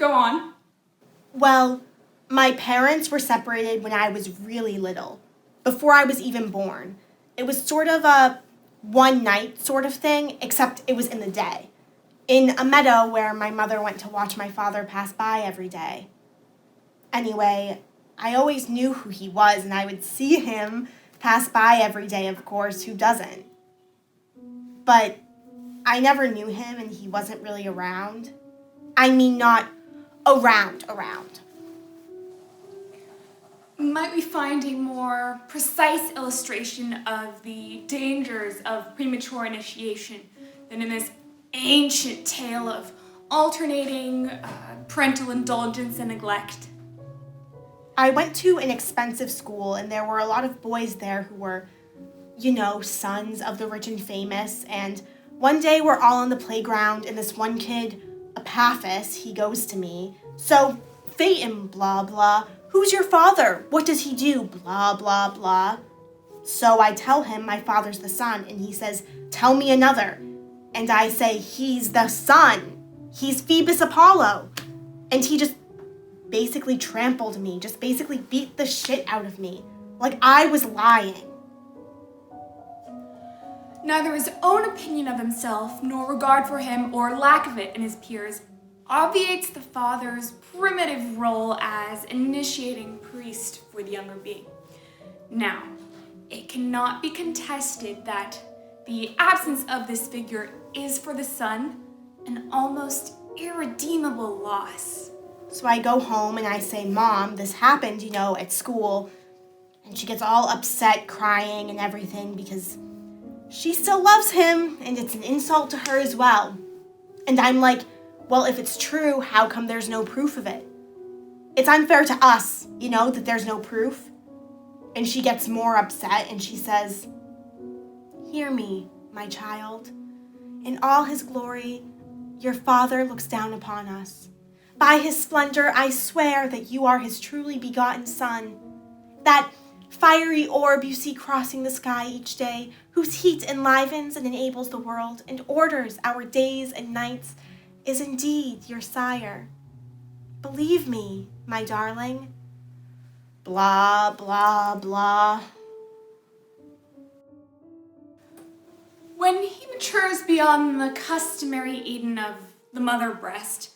Go on. Well, my parents were separated when I was really little, before I was even born. It was sort of a one night sort of thing, except it was in the day, in a meadow where my mother went to watch my father pass by every day. Anyway, I always knew who he was, and I would see him pass by every day, of course, who doesn't? But I never knew him, and he wasn't really around. I mean, not around. Might we find a more precise illustration of the dangers of premature initiation than in this ancient tale of alternating parental indulgence and neglect? I went to an expensive school, and there were a lot of boys there who were, sons of the rich and famous. And one day we're all on the playground, and this one kid, Epaphras, he goes to me. So, Phaeton, blah, blah. Who's your father? What does he do? Blah, blah, blah. So I tell him my father's the sun, and he says, tell me another. And I say, he's the sun. He's Phoebus Apollo. And he just basically trampled me, just basically beat the shit out of me. Like I was lying. Neither his own opinion of himself, nor regard for him or lack of it in his peers, obviates the father's primitive role as initiating priest for the younger being. Now, it cannot be contested that the absence of this figure is for the son an almost irredeemable loss. So I go home and I say, Mom, this happened, at school. And she gets all upset, crying and everything because she still loves him and it's an insult to her as well. And I'm like, well, if it's true, how come there's no proof of it? It's unfair to us, that there's no proof. And she gets more upset and she says, hear me, my child. In all his glory, your father looks down upon us. By his splendor, I swear that you are his truly begotten son. That fiery orb you see crossing the sky each day, whose heat enlivens and enables the world and orders our days and nights, is indeed your sire. Believe me, my darling. Blah, blah, blah. When he matures beyond the customary Eden of the mother breast,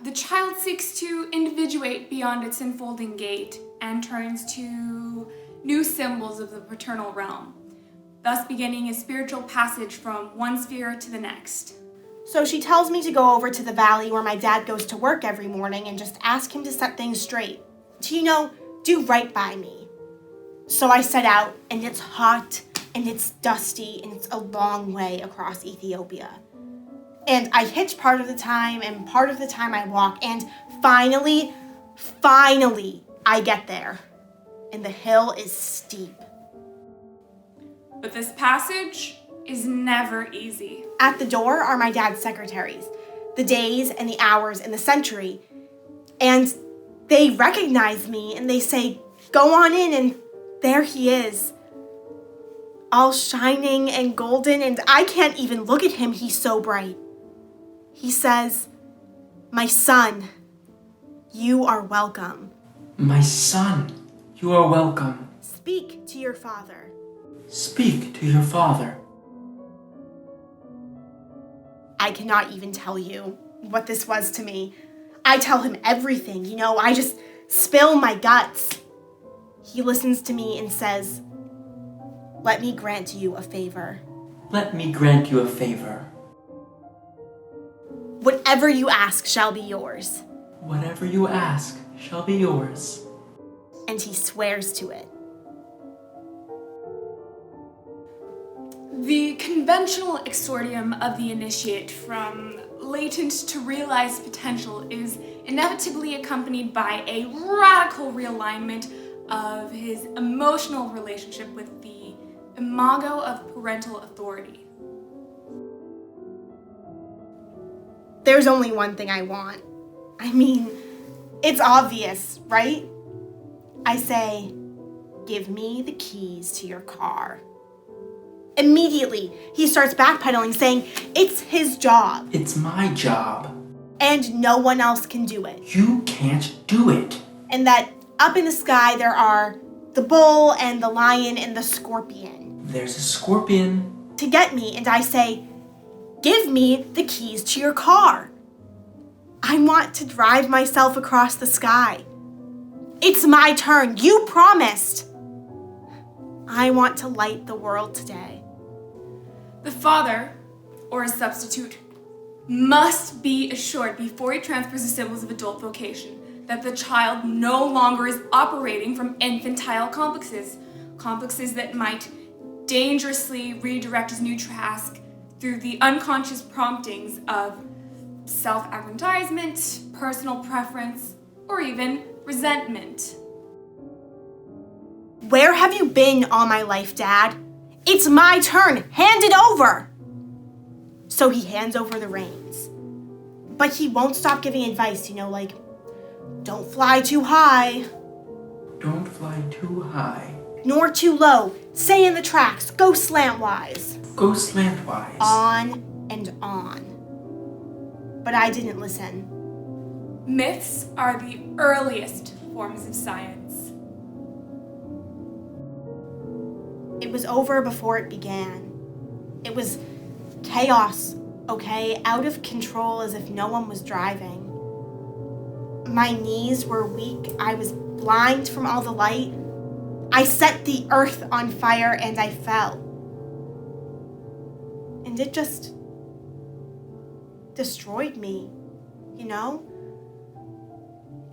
the child seeks to individuate beyond its enfolding gate and turns to new symbols of the paternal realm, thus beginning a spiritual passage from one sphere to the next. So she tells me to go over to the valley where my dad goes to work every morning and just ask him to set things straight. To, do right by me. So I set out, and it's hot, and it's dusty, and it's a long way across Ethiopia. And I hitch part of the time, and part of the time I walk, and finally, I get there. And the hill is steep. But this passage is never easy. At the door are my dad's secretaries, the days and the hours and the century. And they recognize me and they say, go on in, and there he is. All shining and golden, and I can't even look at him, he's so bright. He says, my son, you are welcome. My son, you are welcome. Speak to your father. Speak to your father. I cannot even tell you what this was to me. I tell him everything, I just spill my guts. He listens to me and says, let me grant you a favor. Let me grant you a favor. Whatever you ask shall be yours. Whatever you ask shall be yours. And he swears to it. The conventional exordium of the initiate from latent to realized potential is inevitably accompanied by a radical realignment of his emotional relationship with the imago of parental authority. There's only one thing I want. I mean, it's obvious, right? I say, give me the keys to your car. Immediately, he starts backpedaling, saying, it's his job. It's my job. and no one else can do it. You can't do it. And that up in the sky there are the bull and the lion and the scorpion. There's a scorpion. To get me, and I say, give me the keys to your car. I want to drive myself across the sky. It's my turn. You promised. I want to light the world today. The father, or a substitute, must be assured before he transfers the symbols of adult vocation that the child no longer is operating from infantile complexes that might dangerously redirect his new task through the unconscious promptings of self-aggrandizement, personal preference, or even resentment. Where have you been all my life, Dad? It's my turn. Hand it over. So he hands over the reins. But he won't stop giving advice, like, don't fly too high. Don't fly too high. Nor too low. Stay in the tracks. Go slantwise. Go slantwise. On and on. But I didn't listen. Myths are the earliest forms of science. It was over before it began. It was chaos, okay? Out of control as if no one was driving. My knees were weak. I was blind from all the light. I set the earth on fire and I fell. And it just destroyed me,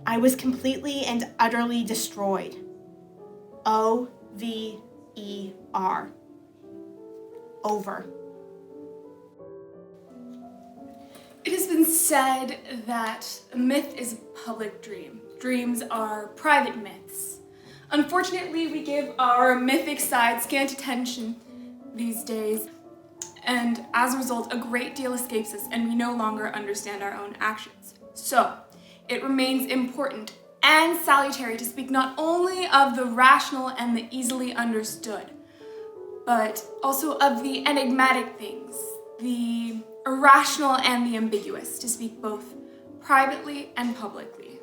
I was completely and utterly destroyed. O-V-E-R. Over. It has been said that a myth is a public dream. Dreams are private myths. Unfortunately, we give our mythic side scant attention these days, and as a result, a great deal escapes us and we no longer understand our own actions. So, it remains important and salutary to speak not only of the rational and the easily understood, but also of the enigmatic things, the irrational and the ambiguous, to speak both privately and publicly.